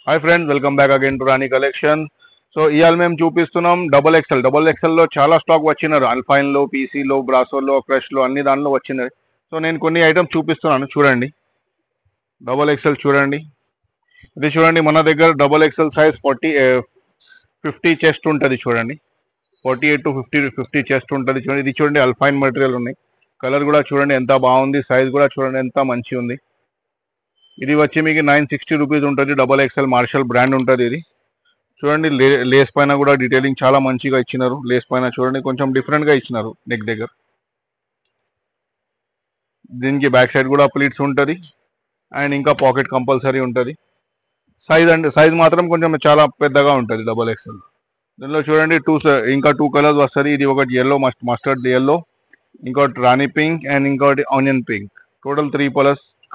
Hi friends, welcome back again to Rani collection. So ఇవాళ మేము చూపిస్తున్నాం డబల్ ఎక్సెల్ లో చాలా స్టాక్ వచ్చినారు. అల్ఫైన్ లో, పీసీలో, బ్రాసోలో, క్రష్ లో అన్ని దానిలో వచ్చినాయి. సో నేను కొన్ని ఐటమ్స్ చూపిస్తున్నాను, చూడండి. డబల్ ఎక్సెల్ చూడండి, ఇది చూడండి. మన దగ్గర డబల్ ఎక్సెల్ సైజ్ 50 చెస్ట్ ఉంటుంది చూడండి. 48 to 50 చెస్ట్ ఉంటుంది చూడండి. ఇది చూడండి, అల్ఫైన్ మెటీరియల్ ఉన్నాయి. కలర్ కూడా చూడండి ఎంత బాగుంది, సైజ్ కూడా చూడండి ఎంత మంచి ఉంది. ఇది వచ్చి మీకు 960 రూపీస్ ఉంటుంది. డబల్ ఎక్సెల్ మార్షల్ బ్రాండ్ ఉంటుంది ఇది. చూడండి, లేస్ పైన కూడా డీటెయిలింగ్ చాలా మంచిగా ఇచ్చినారు. లేస్ పైన చూడండి కొంచెం డిఫరెంట్ గా ఇచ్చినారు నెక్ దగ్గర. దీనికి బ్యాక్ సైడ్ కూడా ప్లీట్స్ ఉంటుంది అండ్ ఇంకా పాకెట్ కంపల్సరీ ఉంటుంది. సైజ్ మాత్రం కొంచెం చాలా పెద్దగా ఉంటుంది డబల్ ఎక్స్ఎల్. దీనిలో చూడండి ఇంకా టూ కలర్స్ వస్తుంది. ఇది ఒకటి ఎల్లో, మస్టర్డ్ ఎల్లో, ఇంకోటి రాణి పింక్ అండ్ ఇంకోటి ఆనియన్ పింక్. టోటల్ 3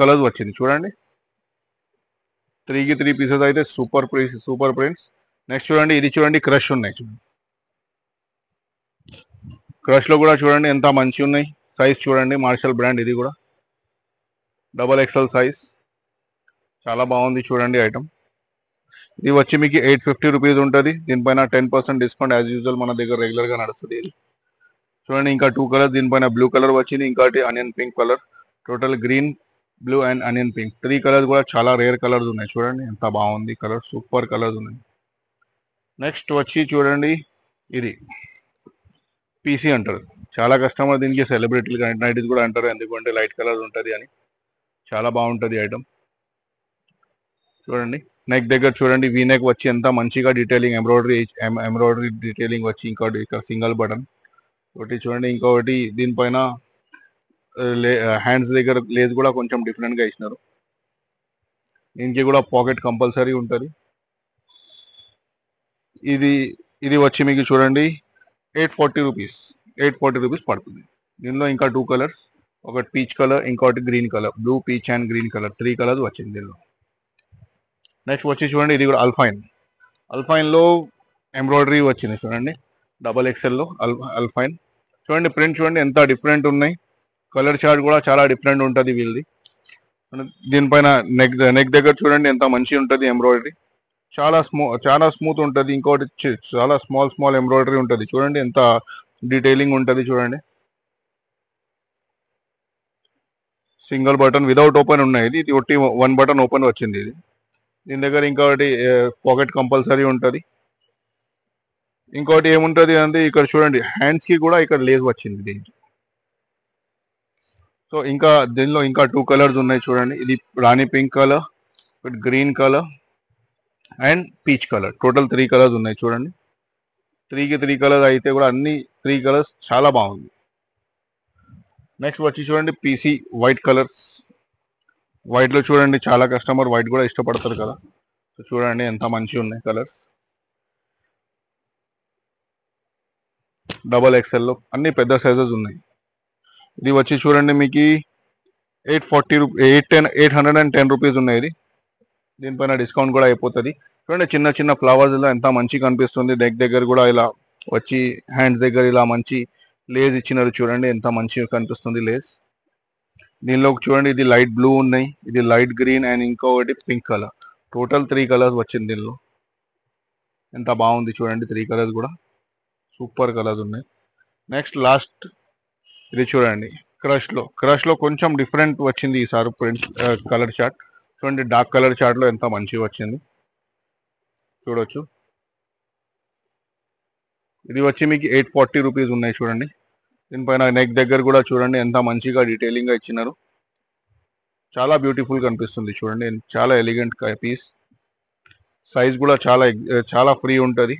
కలర్స్ వచ్చింది చూడండి. 3 పీసెస్ అయితే సూపర్ ప్రింట్స్. నెక్స్ట్ చూడండి, ఇది చూడండి క్రష్ ఉన్నాయి. క్రష్ లో కూడా చూడండి ఎంత మంచి ఉన్నాయి. సైజ్ చూడండి, మార్షల్ బ్రాండ్, ఇది కూడా డబల్ ఎక్స్ఎల్ సైజ్, చాలా బాగుంది చూడండి ఐటమ్. ఇది వచ్చి మీకు 850 రూపీస్ ఉంటుంది. దీనిపైన 10% డిస్కౌంట్ యాజ్ యూజువల్ మన దగ్గర రెగ్యులర్ గా నడుస్తుంది. ఇది చూడండి, ఇంకా 2 కలర్స్ దీనిపైన బ్లూ కలర్ వచ్చింది, ఇంకోటి onion pink colour. Total green, blue and onion pink 3 colours కూడా చాలా రేర్ కలర్స్ ఉన్నాయి. చూడండి ఎంత బాగుంది కలర్, సూపర్ కలర్స్ ఉన్నాయి. నెక్స్ట్ వచ్చి చూడండి, ఇది పీసీ అంటారు. చాలా కస్టమర్ దీనికి సెలబ్రిటీలు నైటీస్ కూడా అంటారు, ఎందుకంటే లైట్ కలర్ ఉంటుంది అని. చాలా బాగుంటుంది ఐటమ్. చూడండి, నెక్ దగ్గర చూడండి, వీ నెక్ వచ్చి ఎంత మంచిగా డీటెయిలింగ్, ఎంబ్రాయిడరీ డీటెయిలింగ్ వచ్చి, ఇంకోటి ఇక్కడ సింగిల్ బటన్ ఒకటి చూడండి. ఇంకొకటి దీనిపైన హ్యాండ్స్ దగ్గర లేస్ కూడా కొంచెం డిఫరెంట్ గా ఇచ్చినారు. దీనికి కూడా పాకెట్ కంపల్సరీ ఉంటుంది. ఇది ఇది వచ్చి మీకు చూడండి 840 రూపీస్ పడుతుంది. దీనిలో ఇంకా 2 కలర్స్, ఒకటి పీచ్ కలర్, ఇంకోటి green colour. Blue, peach and green colour 3 colours వచ్చింది దీనిలో. నెక్స్ట్ వచ్చి చూడండి, ఇది కూడా అల్ఫైన్ లో ఎంబ్రాయిడరీ వచ్చింది చూడండి. డబల్ ఎక్స్ఎల్ లో అల్ఫైన్. చూడండి ప్రింట్ చూడండి ఎంత డిఫరెంట్ ఉన్నాయి. కలర్ చార్ట్ కూడా చాలా డిఫరెంట్ ఉంటుంది వీళ్ళది. దీనిపైన నెక్ దగ్గర చూడండి ఎంత మంచి ఉంటుంది ఎంబ్రాయిడరీ. చాలా స్మూత్ ఉంటుంది. ఇంకోటి చాలా స్మాల్ ఎంబ్రాయిడరీ ఉంటుంది. చూడండి ఎంత డీటెయిలింగ్ ఉంటుంది. చూడండి, సింగిల్ బటన్ వితౌట్ ఓపెన్ ఉన్నాయి. ఇది ఒట్టి 1 బటన్ ఓపెన్ వచ్చింది. ఇది దీని దగ్గర ఇంకోటి పాకెట్ కంపల్సరీ ఉంటుంది. ఇంకోటి ఏముంటుంది అంటే ఇక్కడ చూడండి, హ్యాండ్స్ కి కూడా ఇక్కడ లేస్ వచ్చింది దీనికి. సో ఇంకా దీనిలో ఇంకా 2 కలర్స్ ఉన్నాయి చూడండి. ఇది రాణి pink colour, green colour and peach colour. Total 3 colours ఉన్నాయి చూడండి. 3 కలర్స్ అయితే కూడా అన్ని 3 కలర్స్ చాలా బాగుంది. నెక్స్ట్ వచ్చి చూడండి, పీసీ వైట్ కలర్స్. వైట్ లో చూడండి చాలా కస్టమర్ వైట్ కూడా ఇష్టపడతారు కదా. సో చూడండి ఎంత మంచిగా ఉన్నాయి కలర్స్. డబల్ ఎక్స్ఎల్ లో అన్ని పెద్ద సైజెస్ ఉన్నాయి. ఇది వచ్చి చూడండి మీకు 810 రూపీస్ ఉన్నాయి. ఇది దీనిపైన డిస్కౌంట్ కూడా అయిపోతుంది. చూడండి చిన్న ఫ్లవర్స్ లో ఎంత మంచిగా కనిపిస్తుంది. నెక్ దగ్గర కూడా ఇలా వచ్చి, హ్యాండ్స్ దగ్గర ఇలా మంచి లేస్ ఇచ్చినారు. చూడండి ఎంత మంచిగా కనిపిస్తుంది లేస్. దీనిలో చూడండి, ఇది లైట్ బ్లూ ఉన్నాయి, ఇది లైట్ గ్రీన్ అండ్ ఇంకొకటి పింక్ కలర్. టోటల్ 3 కలర్స్ వచ్చింది దీనిలో. ఎంత బాగుంది చూడండి, 3 కలర్స్ కూడా సూపర్ కలర్స్ ఉన్నాయి. నెక్స్ట్ లాస్ట్ ఇది చూడండి, క్రష్ లో కొంచెం డిఫరెంట్ వచ్చింది ఈసారి ప్రింట్. కలర్ చార్ట్ చూడండి, డార్క్ కలర్ చార్ట్ లో ఎంత మంచిగా వచ్చింది చూడొచ్చు. ఇది వచ్చి మీకు 840 రూపీస్ ఉన్నాయి చూడండి. దీనిపైన నెక్ దగ్గర కూడా చూడండి ఎంత మంచిగా డీటెయిలింగ్ గా ఇచ్చినారు. చాలా బ్యూటిఫుల్ కనిపిస్తుంది చూడండి, చాలా ఎలిగెంట్ పీస్. సైజ్ కూడా చాలా ఫ్రీ ఉంటుంది.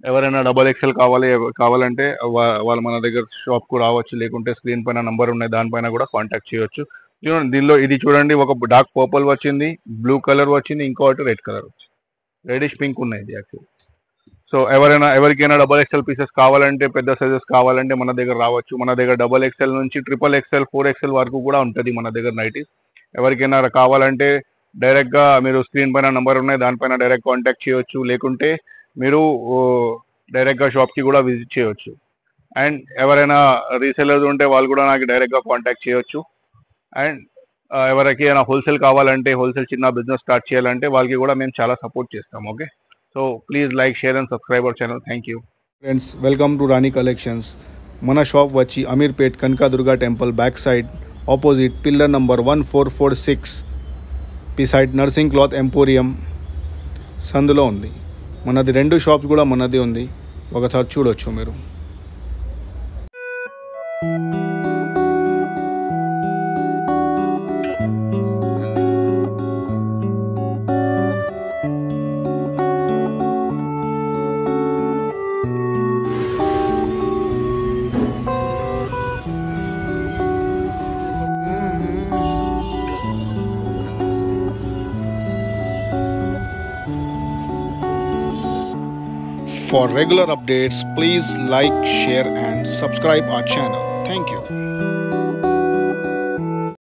ఎవరైనా డబల్ ఎక్స్ఎల్ కావాలంటే వాళ్ళు మన దగ్గర షాప్ కు రావచ్చు, లేకుంటే స్క్రీన్ పైన నంబర్ ఉన్నాయి, దానిపైన కూడా కాంటాక్ట్ చేయొచ్చు. దీనిలో ఇది చూడండి, ఒక డార్క్ పర్పుల్ వచ్చింది, బ్లూ కలర్ వచ్చింది, ఇంకోటి రెడ్ కలర్ వచ్చింది, రెడిష్ పింక్ ఉన్నాయి ఇది యాక్చువల్లీ. సో ఎవరికైనా డబల్ ఎక్స్ఎల్ పీసెస్ కావాలంటే, పెద్ద సైజెస్ కావాలంటే మన దగ్గర రావచ్చు. మన దగ్గర డబల్ ఎక్స్ఎల్ నుంచి ట్రిపుల్ ఎక్స్ఎల్, 4XL వరకు కూడా ఉంటుంది మన దగ్గర నైటీస్. ఎవరికైనా కావాలంటే డైరెక్ట్ గా మీరు స్క్రీన్ పైన నంబర్ ఉన్నాయి, దానిపైన డైరెక్ట్ కాంటాక్ట్ చేయొచ్చు, లేకుంటే మీరు డైరెక్ట్ గా షాప్ కి కూడా విజిట్ చేయొచ్చు. అండ్ ఎవరైనా రీసెలర్స్ ఉంటే వాళ్ళు కూడా నాకు డైరెక్ట్ గా కాంటాక్ట్ చేయొచ్చు. అండ్ ఎవరికైనా హోల్సేల్ కావాలంటే, హోల్సేల్ చిన్న బిజినెస్ స్టార్ట్ చేయాలంటే వాళ్ళకి కూడా మేము చాలా సపోర్ట్ చేస్తాం. Okay, so please like, share and subscribe our channel. Thank you friends. Welcome to Rani collections. మన షాప్ వచ్చి Ameerpet Kanakadurga temple back side opposite pillar number 1446 beside nursing cloth emporium సందులో ఉంది. మనది 2 షాప్స్ కూడా మనది ఉంది, ఒకసారి చూడొచ్చు మీరు. For regular updates, please like, share and subscribe our channel. Thank you.